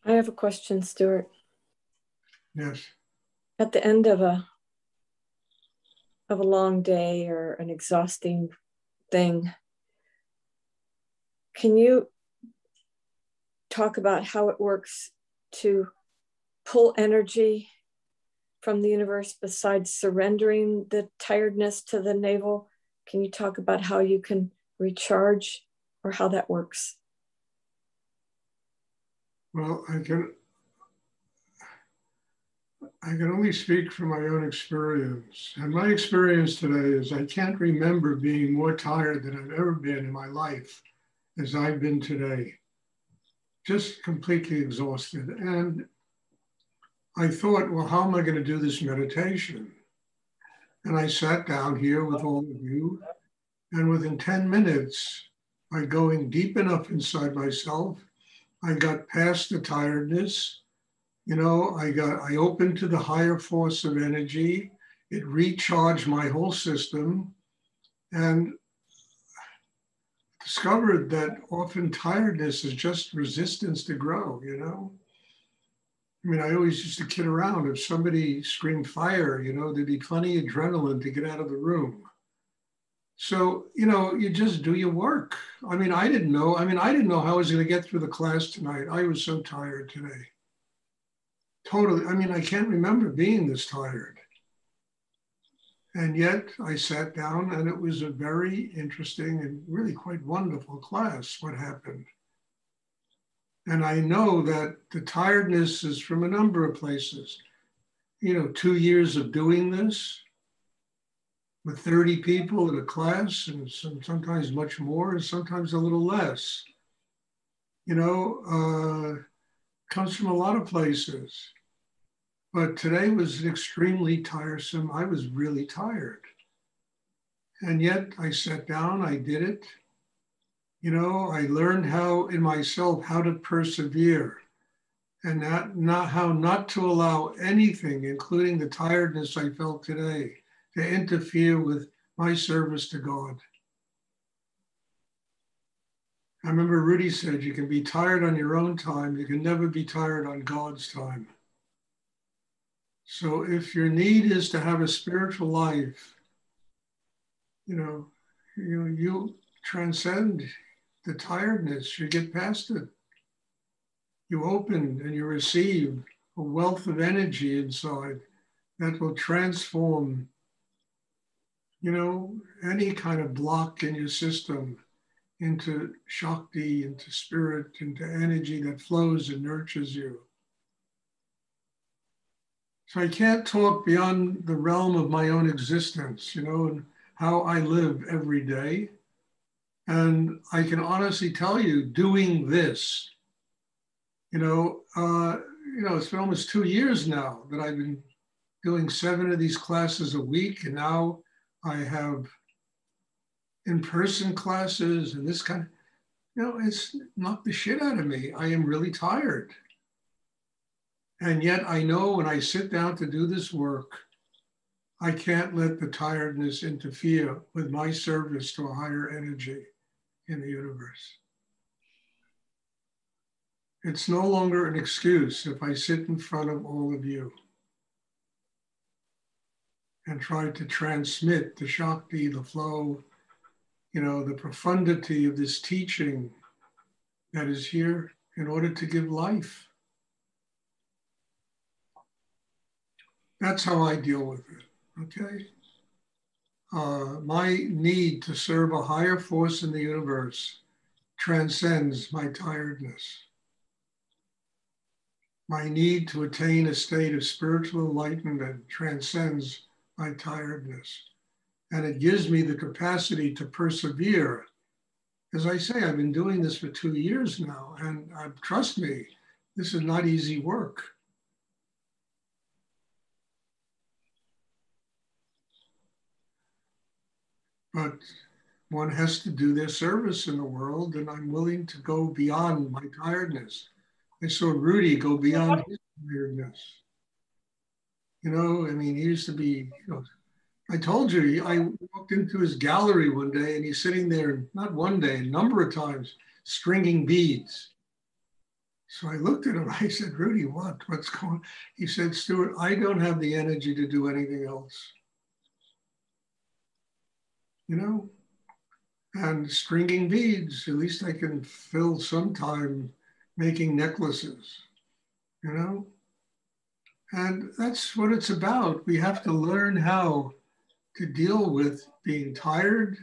I have a question, Stuart. Yes. At the end of a long day or an exhausting thing, can you talk about how it works to pull energy from the universe besides surrendering the tiredness to the navel? Can you talk about how you can recharge or how that works? Well, I can only speak from my own experience. And my experience today is I can't remember being more tired than I've ever been in my life as I've been today. Just completely exhausted. And I thought, well, how am I going to do this meditation? And I sat down here with all of you, and within 10 minutes, by going deep enough inside myself, I got past the tiredness. You know, I opened to the higher force of energy. It recharged my whole system, and discovered that often tiredness is just resistance to grow, you know? I mean, I always used to kid around. If somebody screamed fire, you know, there'd be plenty of adrenaline to get out of the room. So, you know, you just do your work. I mean, I didn't know how I was going to get through the class tonight. I was so tired today. Totally. I mean, I can't remember being this tired. And yet I sat down and it was a very interesting and really quite wonderful class, what happened. And I know that the tiredness is from a number of places. You know, 2 years of doing this with 30 people in a class, and sometimes much more, and sometimes a little less. You know, comes from a lot of places. But today was extremely tiresome. I was really tired. And yet I sat down, I did it. You know, I learned how in myself how to persevere and how not to allow anything, including the tiredness I felt today, to interfere with my service to God. I remember Rudy said, you can be tired on your own time, you can never be tired on God's time. So if your need is to have a spiritual life, you transcend the tiredness, you get past it. You open and you receive a wealth of energy inside that will transform, you know, any kind of block in your system into Shakti, into spirit, into energy that flows and nurtures you. So I can't talk beyond the realm of my own existence, you know, and how I live every day. And I can honestly tell you, doing this, it's been almost 2 years now that I've been doing 7 of these classes a week, and now I have in-person classes and this kind of, it's knocked the shit out of me. I am really tired. And yet I know when I sit down to do this work, I can't let the tiredness interfere with my service to a higher energy in the universe. It's no longer an excuse if I sit in front of all of you and try to transmit the Shakti, the flow, the profundity of this teaching that is here in order to give life. That's how I deal with it, okay? My need to serve a higher force in the universe transcends my tiredness. My need to attain a state of spiritual enlightenment transcends my tiredness. And it gives me the capacity to persevere. As I say, I've been doing this for 2 years now, and trust me, this is not easy work. But one has to do their service in the world, and I'm willing to go beyond my tiredness. I saw Rudy go beyond his tiredness. He used to be, I told you, I walked into his gallery one day and he's sitting there, not one day, a number of times, stringing beads. So I looked at him, I said, Rudy, what's going on? He said, Stuart, I don't have the energy to do anything else. You know, and stringing beads, at least I can fill some time making necklaces, you know? And that's what it's about. We have to learn how to deal with being tired,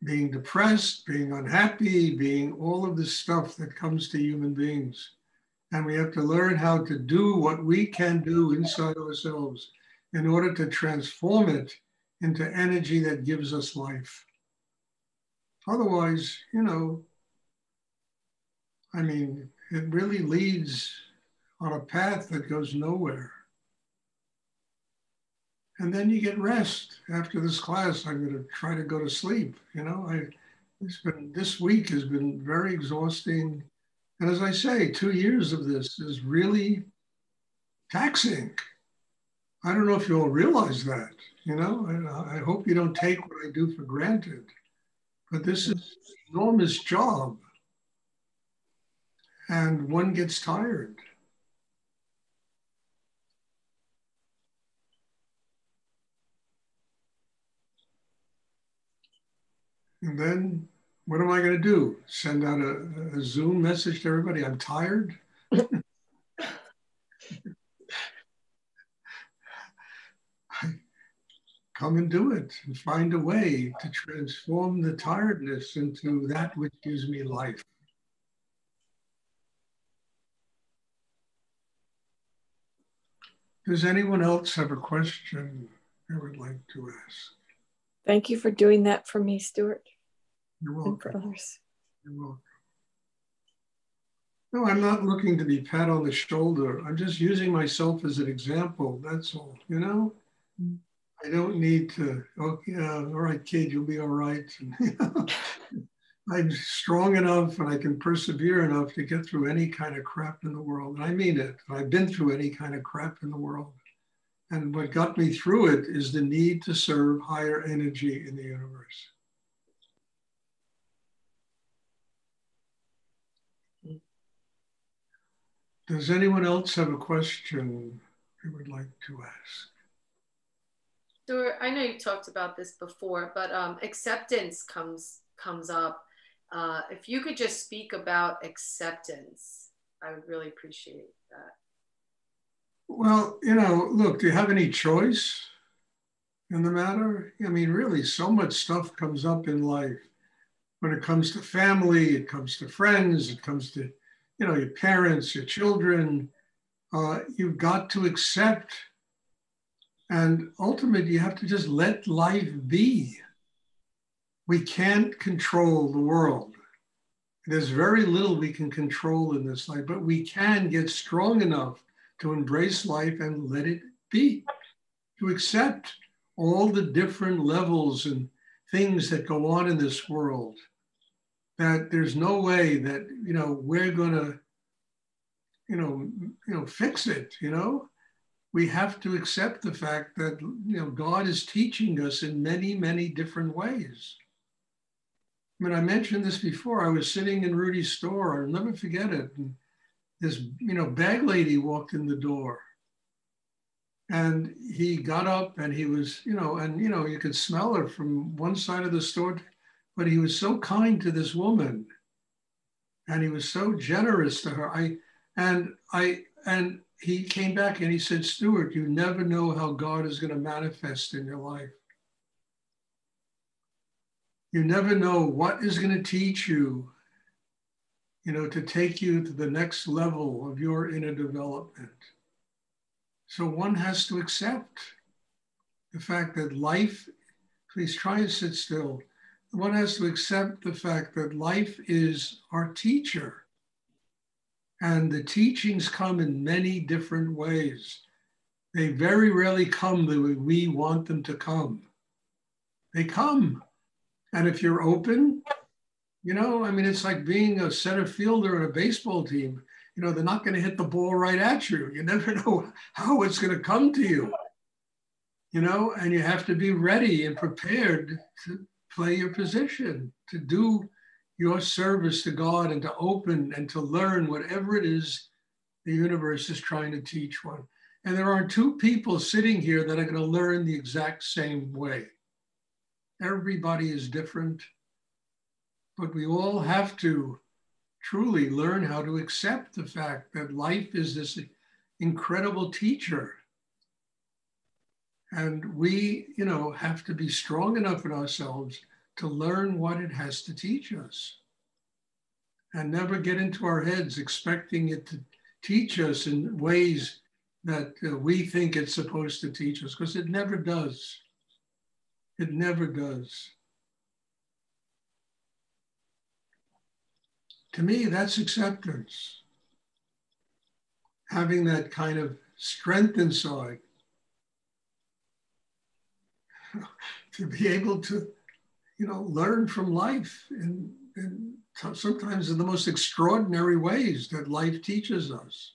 being depressed, being unhappy, being all of this stuff that comes to human beings. And we have to learn how to do what we can do inside ourselves in order to transform it into energy that gives us life. Otherwise, you know, I mean, it really leads on a path that goes nowhere. And then you get rest. After this class, I'm going to try to go to sleep. You know, this week has been very exhausting. And as I say, 2 years of this is really taxing. I don't know if you all realize that, you know, I hope you don't take what I do for granted, but this is an enormous job and one gets tired. And then what am I going to do? Send out a Zoom message to everybody? I'm tired. Come and do it and find a way to transform the tiredness into that which gives me life. Does anyone else have a question they would like to ask? Thank you for doing that for me, Stuart. You're welcome. And for others. You're welcome. No, I'm not looking to be pat on the shoulder. I'm just using myself as an example. That's all, you know? Mm. I don't need to, oh, yeah, all right, kid, you'll be all right. You know, I'm strong enough and I can persevere enough to get through any kind of crap in the world. And I mean it. I've been through any kind of crap in the world. And what got me through it is the need to serve higher energy in the universe. Does anyone else have a question they would like to ask? Stuart, I know you talked about this before, but acceptance comes up. If you could just speak about acceptance, I would really appreciate that. Well, you know, look, do you have any choice in the matter? I mean, really, so much stuff comes up in life. When it comes to family, it comes to friends, it comes to, you know, your parents, your children. You've got to accept. And ultimately, you have to just let life be. We can't control the world. There's very little we can control in this life, but we can get strong enough to embrace life and let it be, to accept all the different levels and things that go on in this world, that there's no way that, you know, we're gonna, you know, fix it, you know? We have to accept the fact that, you know, God is teaching us in many, many different ways. I mean, I mentioned this before. I was sitting in Rudy's store. I'll never forget it. And this, you know, bag lady walked in the door. And he got up and he was, you know, and, you know, you could smell her from one side of the store, but he was so kind to this woman. And he was so generous to her. And he came back and he said, Stuart, you never know how God is going to manifest in your life. You never know what is going to teach you, you know, to take you to the next level of your inner development. So one has to accept the fact that life, please try and sit still. One has to accept the fact that life is our teacher. And the teachings come in many different ways. They very rarely come the way we want them to come. They come. And if you're open, you know, I mean, it's like being a center fielder in a baseball team. You know, they're not going to hit the ball right at you. You never know how it's going to come to you. You know, and you have to be ready and prepared to play your position, to do, your service to God and to open and to learn whatever it is the universe is trying to teach one. And there are two people sitting here that are going to learn the exact same way. Everybody is different, but we all have to truly learn how to accept the fact that life is this incredible teacher. And we, have to be strong enough in ourselves to learn what it has to teach us and never get into our heads expecting it to teach us in ways that we think it's supposed to teach us, because it never does. It never does. To me, that's acceptance. Having that kind of strength inside to be able to, learn from life in sometimes in the most extraordinary ways that life teaches us.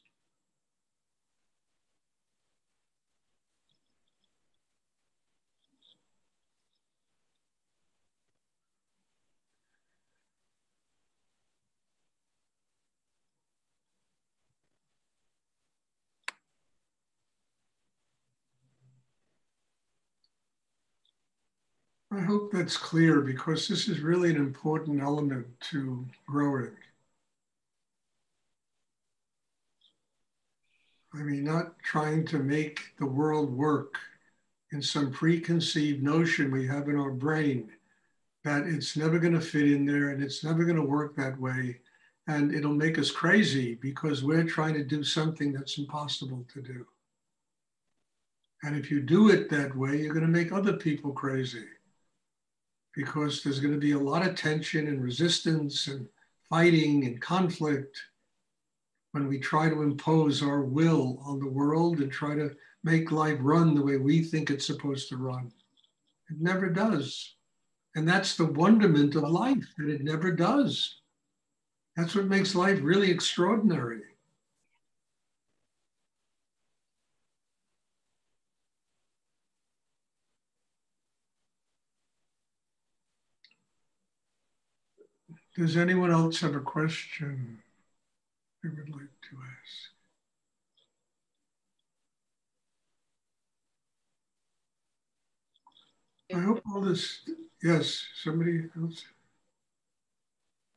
I hope that's clear, because this is really an important element to growing. I mean, not trying to make the world work in some preconceived notion we have in our brain that it's never going to fit in there and it's never going to work that way. And it'll make us crazy because we're trying to do something that's impossible to do. And if you do it that way, you're going to make other people crazy, because there's going to be a lot of tension and resistance and fighting and conflict when we try to impose our will on the world and try to make life run the way we think it's supposed to run. It never does. And that's the wonderment of life, that it never does. That's what makes life really extraordinary. Does anyone else have a question they would like to ask? I hope all this, yes, somebody else?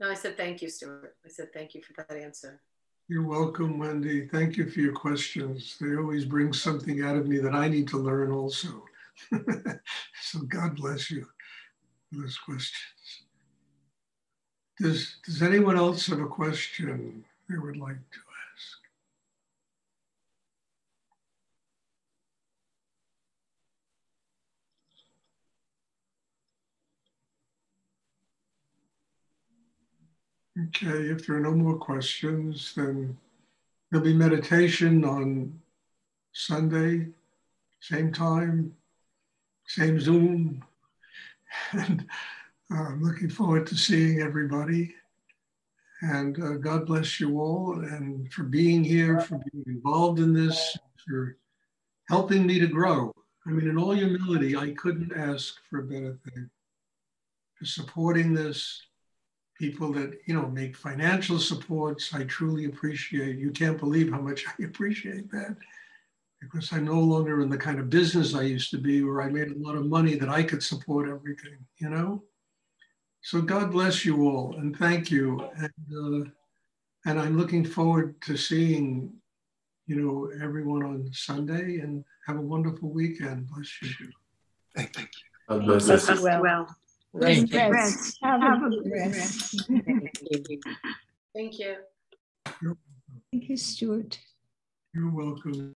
No, I said thank you, Stuart. I said thank you for that answer. You're welcome, Wendy. Thank you for your questions. They always bring something out of me that I need to learn also. So God bless you for those questions. Does anyone else have a question they would like to ask? Okay, if there are no more questions, then there'll be meditation on Sunday, same time, same Zoom. And I'm looking forward to seeing everybody. And God bless you all, and for being here, for being involved in this, for helping me to grow. I mean, in all humility, I couldn't ask for a better thing. For supporting this, people that, make financial supports, I truly appreciate. You can't believe how much I appreciate that, because I'm no longer in the kind of business I used to be, where I made a lot of money that I could support everything, So God bless you all, and thank you. And I'm looking forward to seeing, everyone on Sunday, and have a wonderful weekend. Bless you. Thank you. God bless us. Well. Rest. Have a good rest. Thank you. Thank you, Stuart. You're welcome.